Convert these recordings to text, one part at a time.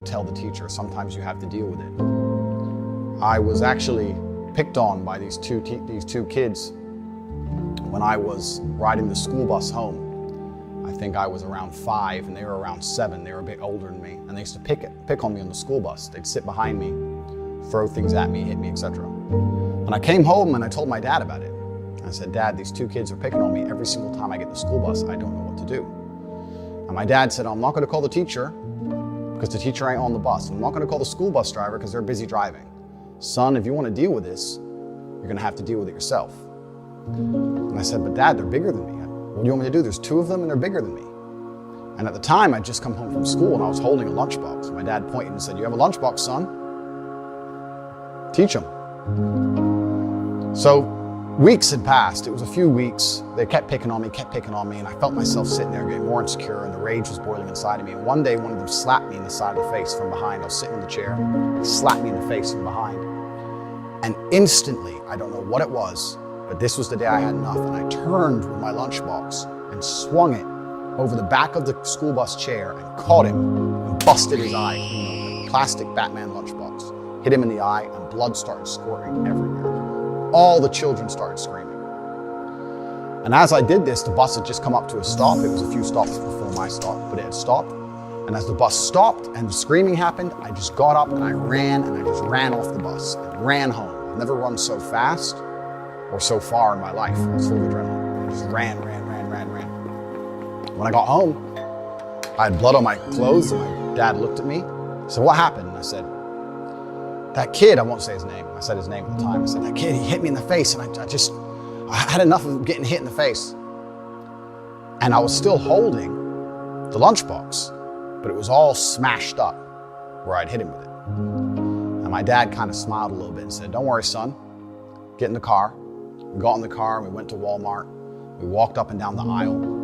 tell the teacher, sometimes you have to deal with it. I was actually picked on by these two kids when I was riding the school bus home. I think I was around 5 and they were around 7. They were a bit older than me, and they used to pick on me on the school bus. They'd sit behind me, throw things at me, hit me, etc. And I came home and I told my dad about it. I said, Dad, these 2 kids are picking on me every single time I get the school bus. I don't know what to do. And my dad said, I'm not going to call the teacher because the teacher ain't on the bus. I'm not going to call the school bus driver because they're busy driving. Son, if you want to deal with this, you're going to have to deal with it yourself. And I said, but Dad, they're bigger than me. What do you want me to do? There's 2 of them and they're bigger than me. And at the time, I'd just come home from school and I was holding a lunchbox. My dad pointed and said, you have a lunchbox, son? Teach them. So weeks had passed. It was a few weeks. They kept picking on me, and I felt myself sitting there getting more insecure, and the rage was boiling inside of me. And one day, one of them slapped me in the side of the face from behind. I was sitting in the chair. He slapped me in the face from behind. And instantly, I don't know what it was, but this was the day I had enough, and I turned with my lunchbox and swung it over the back of the school bus chair and caught him and busted his eye. You know, plastic Batman lunchbox. Hit him in the eye, and blood started squirting everywhere. All the children started screaming. And as I did this, the bus had just come up to a stop. It was a few stops before my stop, but it had stopped. And as the bus stopped and the screaming happened, I just got up and I ran off the bus and ran home. I've never run so fast or so far in my life. I was full of adrenaline. I just ran. When I got home, I had blood on my clothes, and my dad looked at me. He said, what happened? And I said, that kid, I won't say his name. I said his name at the time. I said, that kid, he hit me in the face, and I had enough of getting hit in the face. And I was still holding the lunchbox, but it was all smashed up where I'd hit him with it. And my dad kind of smiled a little bit and said, don't worry, son, get in the car. We got in the car and we went to Walmart. We walked up and down the aisle,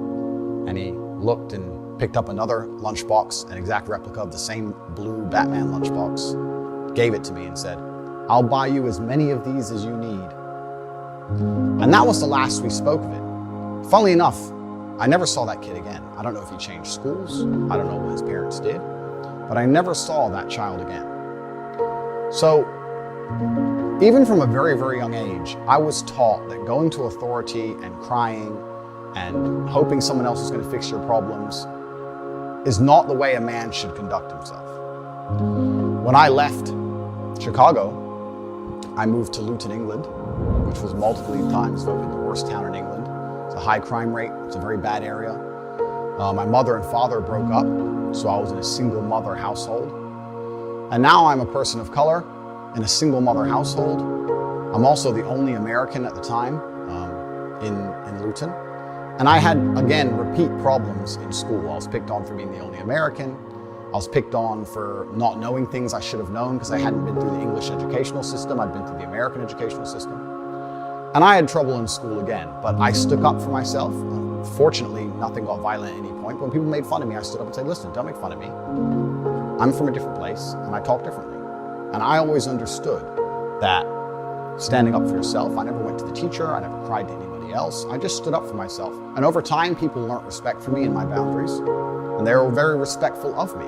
and he looked and picked up another lunchbox, an exact replica of the same blue Batman lunchbox, gave it to me and said, I'll buy you as many of these as you need. And that was the last we spoke of it. Funnily enough, I never saw that kid again. I don't know if he changed schools. I don't know what his parents did, but I never saw that child again. So even from a very, very young age, I was taught that going to authority and crying and hoping someone else is going to fix your problems is not the way a man should conduct himself. When I left Chicago, I moved to Luton, England, which was multiple times voted the worst town in England. It's a high crime rate. It's a very bad area. My mother and father broke up, so I was in a single mother household. And now I'm a person of color in a single mother household. I'm also the only American at the time in Luton. And I had, again, repeat problems in school. I was picked on for being the only American. I was picked on for not knowing things I should have known because I hadn't been through the English educational system. I'd been through the American educational system. And I had trouble in school again, but I stuck up for myself. Fortunately, nothing got violent at any point. When people made fun of me, I stood up and said, listen, don't make fun of me. I'm from a different place and I talk differently. And I always understood that standing up for yourself, I never went to the teacher, I never cried to anybody else. I just stood up for myself. And over time, people learned respect for me and my boundaries. And they were very respectful of me.